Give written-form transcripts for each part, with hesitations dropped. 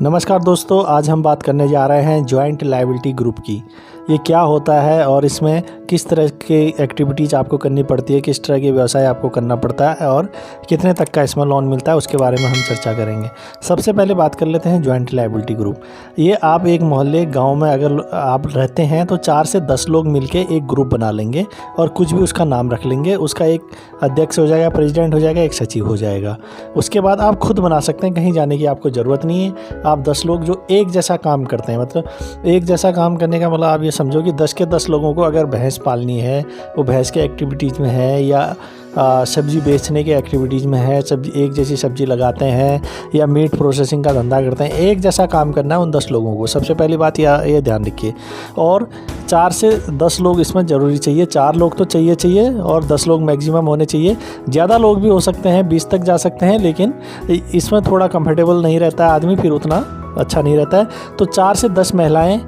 नमस्कार दोस्तों, आज हम बात करने जा रहे हैं जॉइंट लायबिलिटी ग्रुप की। ये क्या होता है और इसमें किस तरह के एक्टिविटीज़ आपको करनी पड़ती है, किस तरह के व्यवसाय आपको करना पड़ता है और कितने तक का इसमें लोन मिलता है, उसके बारे में हम चर्चा करेंगे। सबसे पहले बात कर लेते हैं जॉइंट लायबिलिटी ग्रुप। ये आप एक मोहल्ले गांव में अगर आप रहते हैं तो 4 से 10 लोग मिलके एक ग्रुप बना लेंगे और कुछ भी उसका नाम रख लेंगे। उसका एक अध्यक्ष हो जाएगा, प्रेसिडेंट हो जाएगा, एक सचिव हो जाएगा। उसके बाद आप खुद बना सकते हैं, कहीं जाने की आपको ज़रूरत नहीं है। आप 10 लोग जो एक जैसा काम करते हैं, मतलब एक जैसा काम करने का मतलब आप ये समझो कि 10 के 10 लोगों को अगर भैंस पालनी है, वो भैंस के एक्टिविटीज़ में है या सब्ज़ी बेचने के एक्टिविटीज़ में है, सब्जी एक जैसी सब्ज़ी लगाते हैं या मीट प्रोसेसिंग का धंधा करते हैं, एक जैसा काम करना है उन 10 लोगों को। सबसे पहली बात ये ध्यान रखिए। और 4 से 10 लोग इसमें ज़रूरी चाहिए। 4 लोग तो चाहिए और 10 लोग मैक्सिमम होने चाहिए। ज़्यादा लोग भी हो सकते हैं, 20 तक जा सकते हैं, लेकिन इसमें थोड़ा कंफर्टेबल नहीं रहता है आदमी, फिर उतना अच्छा नहीं रहता है। तो 4 से 10 महिलाएं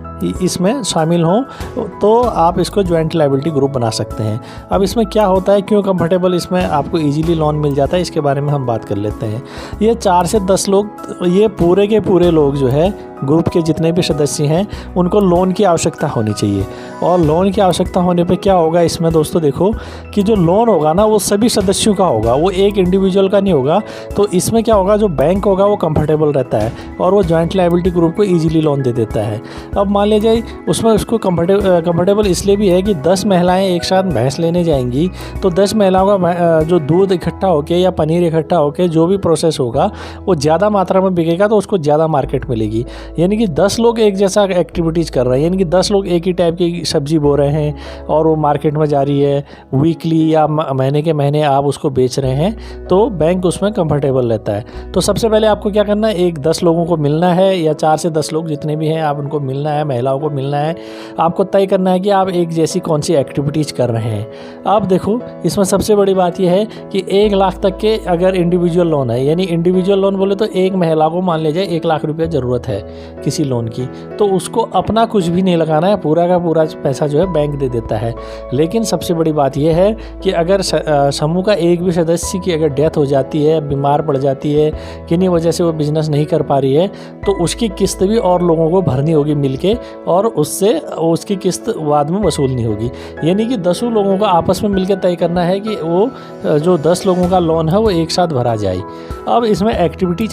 इसमें शामिल हों तो आप इसको जॉइंट लायबिलिटी ग्रुप बना सकते हैं। अब इसमें क्या होता है, क्यों कंफर्टेबल इसमें आपको इजीली लोन मिल जाता है, इसके बारे में हम बात कर लेते हैं। ये 4 से 10 लोग, ये पूरे के पूरे लोग जो है ग्रुप के जितने भी सदस्य हैं उनको लोन की आवश्यकता होनी चाहिए। और लोन की आवश्यकता होने पे क्या होगा इसमें दोस्तों, देखो कि जो लोन होगा ना वो सभी सदस्यों का होगा, वो एक इंडिविजुअल का नहीं होगा। तो इसमें क्या होगा, जो बैंक होगा वो कंफर्टेबल रहता है और वो जॉइंट लायबिलिटी ग्रुप को ईजिली लोन दे देता है। अब मान ले जाए उसमें उसको कंफर्टेबल इसलिए भी है कि 10 महिलाएं एक साथ भैंस लेने जाएंगी तो 10 महिलाओं का जो दूध इकट्ठा होके या पनीर इकट्ठा होके जो भी प्रोसेस होगा वो ज़्यादा मात्रा में बिकेगा, तो उसको ज़्यादा मार्केट मिलेगी। यानी कि 10 लोग एक जैसा एक्टिविटीज़ कर रहे हैं, यानी कि 10 लोग एक ही टाइप की सब्जी बो रहे हैं और वो मार्केट में जा रही है, वीकली या महीने के महीने आप उसको बेच रहे हैं, तो बैंक उसमें कंफर्टेबल रहता है। तो सबसे पहले आपको क्या करना है, 10 लोगों को मिलना है या 4 से 10 लोग जितने भी हैं आप उनको मिलना है, महिलाओं को मिलना है। आपको तय करना है कि आप एक जैसी कौन सी एक्टिविटीज़ कर रहे हैं। अब देखो इसमें सबसे बड़ी बात यह है कि 1 लाख तक के अगर इंडिविजुअल लोन है, यानी इंडिविजुअल लोन बोले तो एक महिला को मान लीजिए 1 लाख रुपया ज़रूरत है किसी लोन की, तो उसको अपना कुछ भी नहीं लगाना है, पूरा का पूरा पैसा जो है बैंक दे देता है। लेकिन सबसे बड़ी बात यह है कि अगर समूह का एक भी सदस्य की अगर डेथ हो जाती है, बीमार पड़ जाती है, किन्हीं वजह से वो बिजनेस नहीं कर पा रही है, तो उसकी किस्त भी और लोगों को भरनी होगी मिलके और उससे उसकी किस्त बाद में वसूलनी होगी। यानी कि 10 लोगों को आपस में मिलकर तय करना है कि वो जो 10 लोगों का लोन है वो एक साथ भरा जाए। अब इसमें एक्टिविटी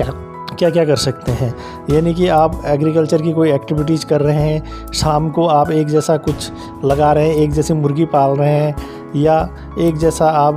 क्या क्या कर सकते हैं, यानी कि आप एग्रीकल्चर की कोई एक्टिविटीज़ कर रहे हैं, शाम को आप एक जैसा कुछ लगा रहे हैं, एक जैसी मुर्गी पाल रहे हैं, या एक जैसा आप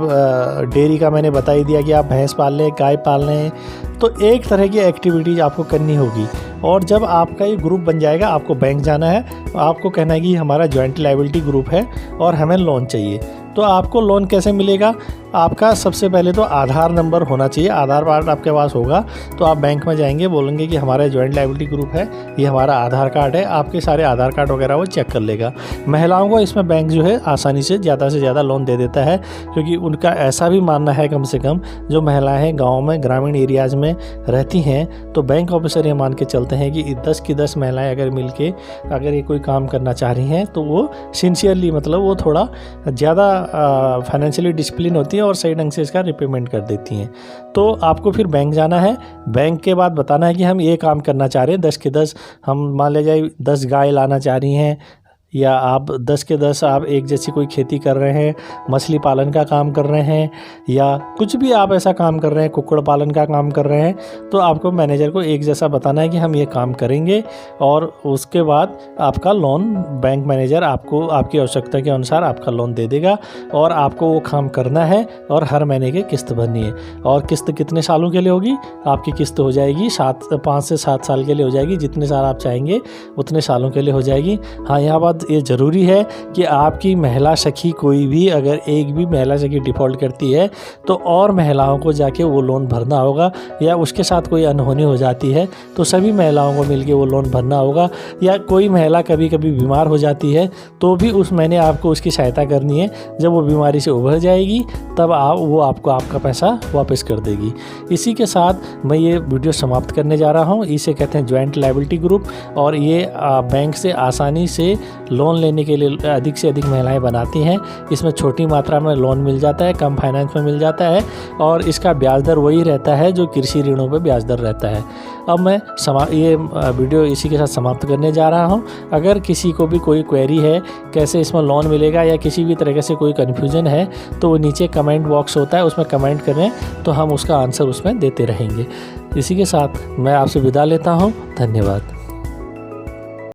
डेयरी का मैंने बता ही दिया कि आप भैंस पाल रहे हैं, गाय पाल रहे हैं, तो एक तरह की एक्टिविटीज़ आपको करनी होगी। और जब आपका ये ग्रुप बन जाएगा आपको बैंक जाना है, आपको कहना है कि हमारा जॉइंट लायबिलिटी ग्रुप है और हमें लोन चाहिए। तो आपको लोन कैसे मिलेगा, आपका सबसे पहले तो आधार नंबर होना चाहिए। आधार कार्ड आपके पास होगा तो आप बैंक में जाएंगे, बोलेंगे कि हमारा जॉइंट लायबिलिटी ग्रुप है, ये हमारा आधार कार्ड है, आपके सारे आधार कार्ड वगैरह वो चेक कर लेगा। महिलाओं को इसमें बैंक जो है आसानी से ज़्यादा लोन दे देता है, क्योंकि उनका ऐसा भी मानना है, कम से कम जो महिलाएं गाँव में ग्रामीण एरियाज़ में रहती हैं, तो बैंक ऑफिसर ये मान के चलते हैं कि 10 की 10 महिलाएँ अगर मिल के अगर ये कोई काम करना चाह रही हैं तो वो सिंसियरली, मतलब वो थोड़ा ज़्यादा फाइनेंशियली डिसिप्लिन होती है और सही ढंग से इसका रिपेमेंट कर देती हैं। तो आपको फिर बैंक जाना है, बैंक के बाद बताना है कि हम ये काम करना चाह रहे हैं। 10 के 10 हम मान ले जाए 10 गाय लाना चाह रही हैं, या आप 10 के 10 आप एक जैसी कोई खेती कर रहे हैं, मछली पालन का काम कर रहे हैं, या कुछ भी आप ऐसा काम कर रहे हैं, कुक्कुड़ पालन का काम कर रहे हैं, तो आपको मैनेजर को एक जैसा बताना है कि हम ये काम करेंगे। और उसके बाद आपका लोन बैंक मैनेजर आपको आपकी आवश्यकता के अनुसार आपका लोन दे देगा और आपको वो काम करना है और हर महीने की किस्त भरनी है। और किस्त कितने सालों के लिए होगी, आपकी किस्त हो जाएगी 5 से 7 साल के लिए हो जाएगी, जितने साल आप चाहेंगे उतने सालों के लिए हो जाएगी। हाँ, यहाँ बात ये ज़रूरी है कि आपकी महिला सखी कोई भी, अगर एक भी महिला सखी डिफ़ॉल्ट करती है तो और महिलाओं को जाके वो लोन भरना होगा, या उसके साथ कोई अनहोनी हो जाती है तो सभी महिलाओं को मिलके वो लोन भरना होगा, या कोई महिला कभी कभी बीमार हो जाती है तो भी उस महीने आपको उसकी सहायता करनी है। जब वो बीमारी से उभर जाएगी तब वो आपको आपका पैसा वापस कर देगी। इसी के साथ मैं ये वीडियो समाप्त करने जा रहा हूँ। इसे कहते हैं जॉइंट लायबिलिटी ग्रुप, और ये बैंक से आसानी से लोन लेने के लिए अधिक से अधिक महिलाएं बनाती हैं। इसमें छोटी मात्रा में लोन मिल जाता है, कम फाइनेंस में मिल जाता है, और इसका ब्याज दर वही रहता है जो कृषि ऋणों पर ब्याज दर रहता है। अब मैं ये वीडियो इसी के साथ समाप्त करने जा रहा हूँ। अगर किसी को भी कोई क्वेरी है कैसे इसमें लोन मिलेगा या किसी भी तरीके से कोई कन्फ्यूज़न है तो वो नीचे कमेंट बॉक्स होता है, उसमें कमेंट करें तो हम उसका आंसर उसमें देते रहेंगे। इसी के साथ मैं आपसे विदा लेता हूँ। धन्यवाद।